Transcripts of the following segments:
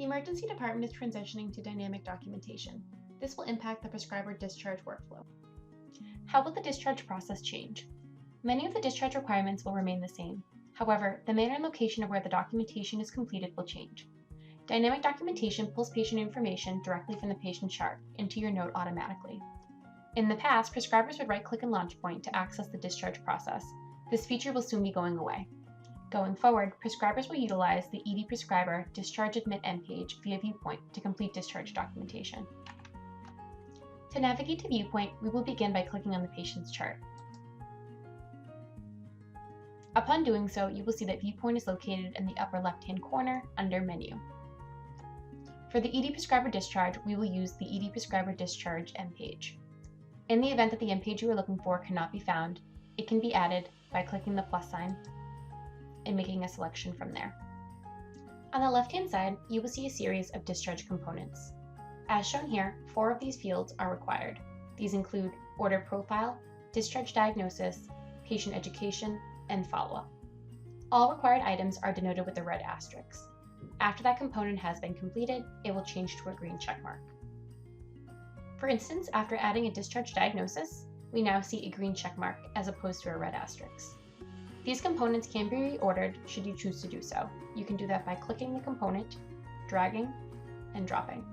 The emergency department is transitioning to dynamic documentation. This will impact the prescriber discharge workflow. How will the discharge process change? Many of the discharge requirements will remain the same. However, the manner and location of where the documentation is completed will change. Dynamic documentation pulls patient information directly from the patient chart into your note automatically. In the past, prescribers would right-click in LaunchPoint to access the discharge process. This feature will soon be going away. Going forward, prescribers will utilize the ED Prescriber Discharge Admit End page via Viewpoint to complete discharge documentation. To navigate to Viewpoint, we will begin by clicking on the patient's chart. Upon doing so, you will see that Viewpoint is located in the upper left-hand corner under Menu. For the ED Prescriber Discharge, we will use the ED Prescriber Discharge End page. In the event that the end page you are looking for cannot be found, it can be added by clicking the plus sign and making a selection from there. On the left-hand side, you will see a series of discharge components. As shown here, 4 of these fields are required. These include order profile, discharge diagnosis, patient education, and follow-up. All required items are denoted with the red asterisk. After that component has been completed, it will change to a green checkmark. For instance, after adding a discharge diagnosis, we now see a green checkmark as opposed to a red asterisk. These components can be reordered should you choose to do so. You can do that by clicking the component, dragging, and dropping.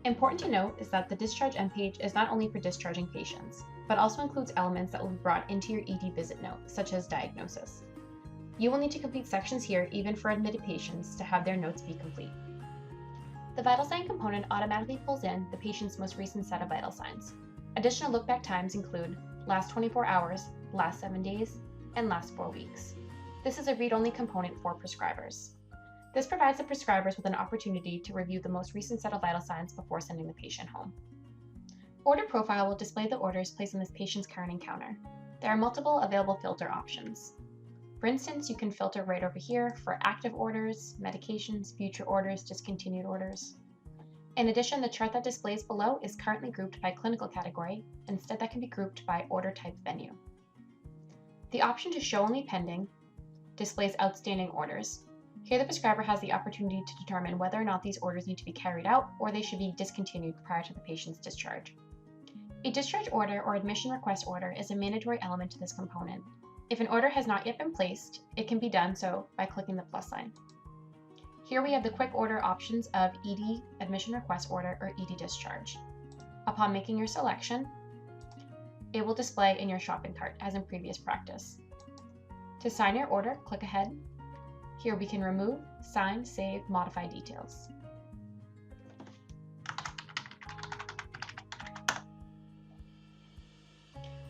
Important to note is that the discharge end page is not only for discharging patients, but also includes elements that will be brought into your ED visit note, such as diagnosis. You will need to complete sections here even for admitted patients to have their notes be complete. The vital sign component automatically pulls in the patient's most recent set of vital signs. Additional look-back times include last 24 hours, last 7 days, and last 4 weeks. This is a read-only component for prescribers. This provides the prescribers with an opportunity to review the most recent set of vital signs before sending the patient home. Order profile will display the orders placed on this patient's current encounter. There are multiple available filter options. For instance, you can filter right over here for active orders, medications, future orders, discontinued orders. In addition, the chart that displays below is currently grouped by clinical category. Instead, that can be grouped by order type venue. The option to show only pending displays outstanding orders. Here, the prescriber has the opportunity to determine whether or not these orders need to be carried out or they should be discontinued prior to the patient's discharge. A discharge order or admission request order is a mandatory element to this component. If an order has not yet been placed, it can be done so by clicking the plus sign. Here we have the quick order options of ED admission request order or ED discharge. Upon making your selection, it will display in your shopping cart as in previous practice. To sign your order, click ahead. Here we can remove, sign, save, modify details.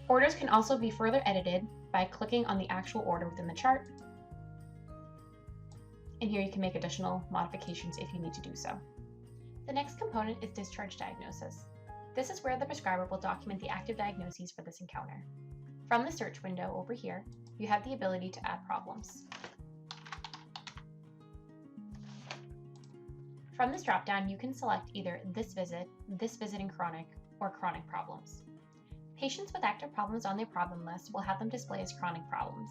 Orders can also be further edited by clicking on the actual order within the chart. And here you can make additional modifications if you need to do so. The next component is discharge diagnosis. This is where the prescriber will document the active diagnoses for this encounter. From the search window over here, you have the ability to add problems. From this dropdown, you can select either this visit in chronic, or chronic problems. Patients with active problems on their problem list will have them display as chronic problems.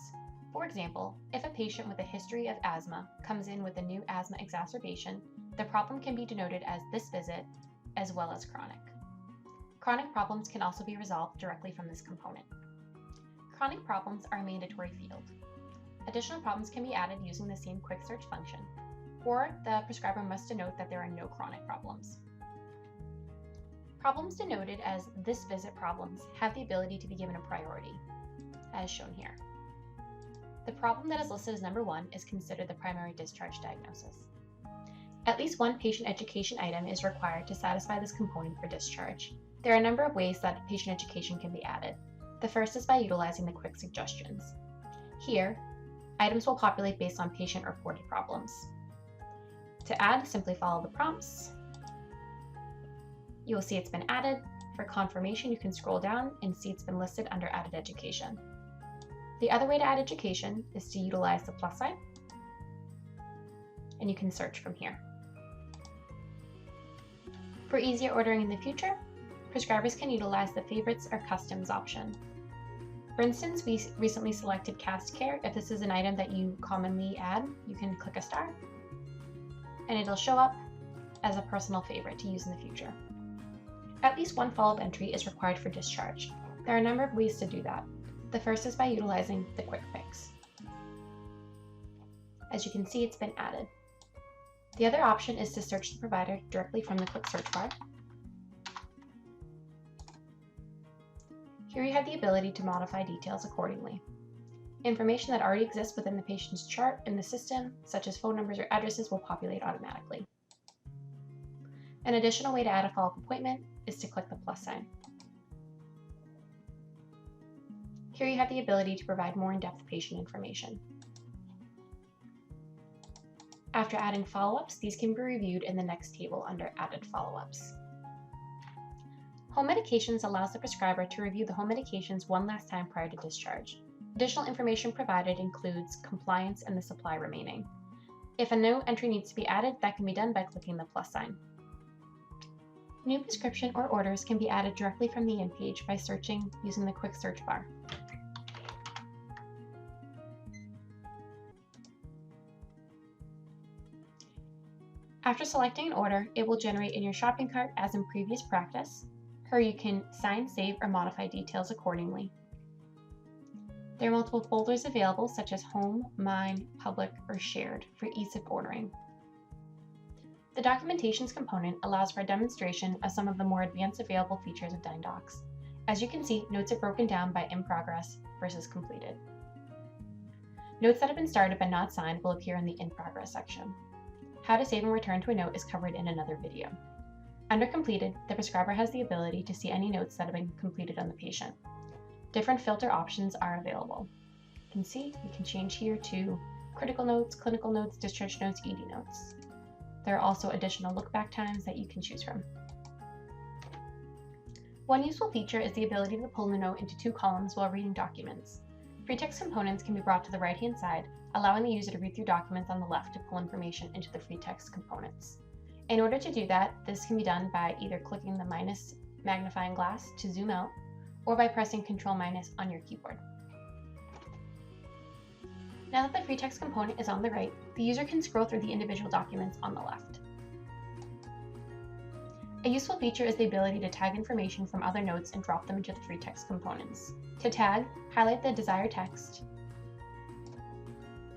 For example, if a patient with a history of asthma comes in with a new asthma exacerbation, the problem can be denoted as this visit as well as chronic. Chronic problems can also be resolved directly from this component. Chronic problems are a mandatory field. Additional problems can be added using the same quick search function, or the prescriber must denote that there are no chronic problems. Problems denoted as this visit problems have the ability to be given a priority, as shown here. The problem that is listed as number 1 is considered the primary discharge diagnosis. At least one patient education item is required to satisfy this component for discharge. There are a number of ways that patient education can be added. The first is by utilizing the quick suggestions. Here, items will populate based on patient-reported problems. To add, simply follow the prompts. You will see it's been added. For confirmation, you can scroll down and see it's been listed under Added Education. The other way to add education is to utilize the plus sign, and you can search from here. For easier ordering in the future, prescribers can utilize the Favorites or Customs option. For instance, we recently selected Cast Care. If this is an item that you commonly add, you can click a star. and it'll show up as a personal favorite to use in the future. At least one follow-up entry is required for discharge. There are a number of ways to do that. The first is by utilizing the quick fix. As you can see, it's been added. The other option is to search the provider directly from the quick search bar. Here you have the ability to modify details accordingly. Information that already exists within the patient's chart in the system, such as phone numbers or addresses, will populate automatically. An additional way to add a follow-up appointment is to click the plus sign. Here you have the ability to provide more in-depth patient information. After adding follow-ups, these can be reviewed in the next table under Added Follow-ups. Home Medications allows the prescriber to review the home medications one last time prior to discharge. Additional information provided includes compliance and the supply remaining. If a new entry needs to be added, that can be done by clicking the plus sign. New prescription or orders can be added directly from the in page by searching using the quick search bar. After selecting an order, it will generate in your shopping cart as in previous practice. Here you can sign, save, or modify details accordingly. There are multiple folders available such as Home, Mine, Public, or Shared for ease of ordering. The Documentations component allows for a demonstration of some of the more advanced available features of Dyn Docs. As you can see, notes are broken down by in progress versus completed. Notes that have been started but not signed will appear in the in progress section. How to save and return to a note is covered in another video. Under completed, the prescriber has the ability to see any notes that have been completed on the patient. Different filter options are available. You can see we can change here to critical notes, clinical notes, discharge notes, ED notes. There are also additional look-back times that you can choose from. One useful feature is the ability to pull the note into two columns while reading documents. Free text components can be brought to the right-hand side, allowing the user to read through documents on the left to pull information into the free text components. In order to do that, this can be done by either clicking the minus magnifying glass to zoom out, or by pressing Ctrl- on your keyboard. Now that the free text component is on the right, the user can scroll through the individual documents on the left. A useful feature is the ability to tag information from other notes and drop them into the free text components. To tag, highlight the desired text,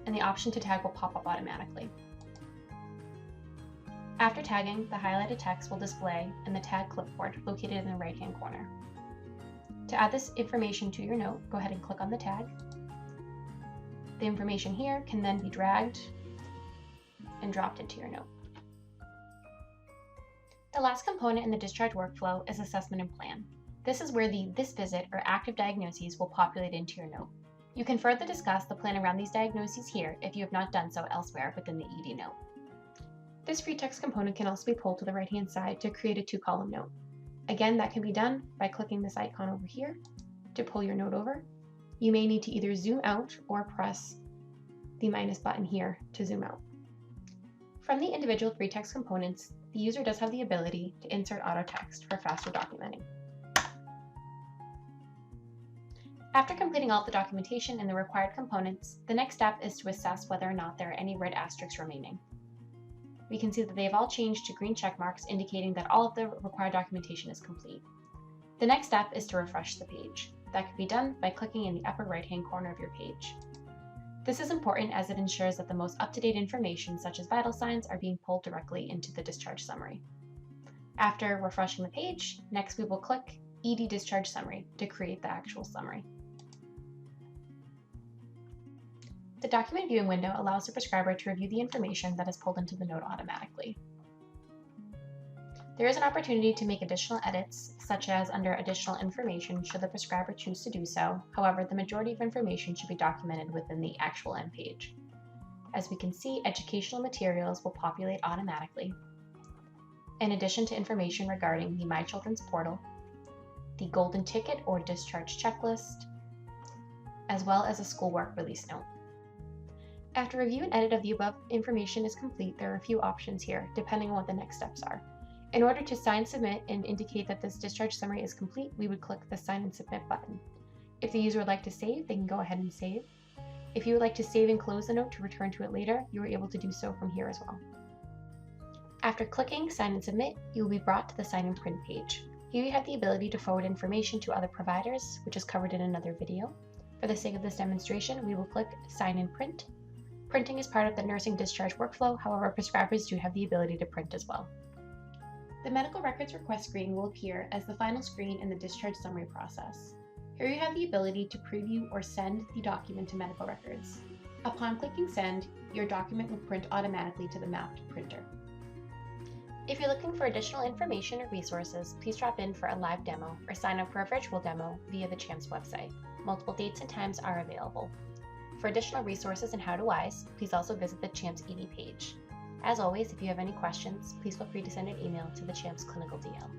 and the option to tag will pop up automatically. After tagging, the highlighted text will display in the tag clipboard located in the right-hand corner. To add this information to your note, go ahead and click on the tag. The information here can then be dragged and dropped into your note. The last component in the discharge workflow is assessment and plan. This is where the "this visit" or active diagnoses will populate into your note. You can further discuss the plan around these diagnoses here if you have not done so elsewhere within the ED note. This free text component can also be pulled to the right-hand side to create a two-column note. Again, that can be done by clicking this icon over here to pull your note over. You may need to either zoom out or press the minus button here to zoom out. From the individual free text components, the user does have the ability to insert auto text for faster documenting. After completing all of the documentation and the required components, the next step is to assess whether or not there are any red asterisks remaining. We can see that they have all changed to green check marks, indicating that all of the required documentation is complete. The next step is to refresh the page. That can be done by clicking in the upper right-hand corner of your page. This is important as it ensures that the most up-to-date information, such as vital signs, are being pulled directly into the discharge summary. After refreshing the page, next we will click ED Discharge Summary to create the actual summary. The document viewing window allows the prescriber to review the information that is pulled into the note automatically. There is an opportunity to make additional edits, such as under additional information should the prescriber choose to do so. However, the majority of information should be documented within the actual end page. As we can see, educational materials will populate automatically, in addition to information regarding the My Children's portal, the golden ticket or discharge checklist, as well as a schoolwork release note. After review and edit of the above information is complete, there are a few options here, depending on what the next steps are. In order to sign, submit, and indicate that this discharge summary is complete, we would click the Sign and Submit button. If the user would like to save, they can go ahead and save. If you would like to save and close the note to return to it later, you are able to do so from here as well. After clicking Sign and Submit, you will be brought to the Sign and Print page. Here you have the ability to forward information to other providers, which is covered in another video. For the sake of this demonstration, we will click Sign and Print. Printing is part of the nursing discharge workflow, however, prescribers do have the ability to print as well. The medical records request screen will appear as the final screen in the discharge summary process. Here you have the ability to preview or send the document to medical records. Upon clicking Send, your document will print automatically to the mapped printer. If you're looking for additional information or resources, please drop in for a live demo or sign up for a virtual demo via the CHAMPS website. Multiple dates and times are available. For additional resources and how-to-whys, please also visit the CHAMPS ED page. As always, if you have any questions, please feel free to send an email to the CHAMPS Clinical DL.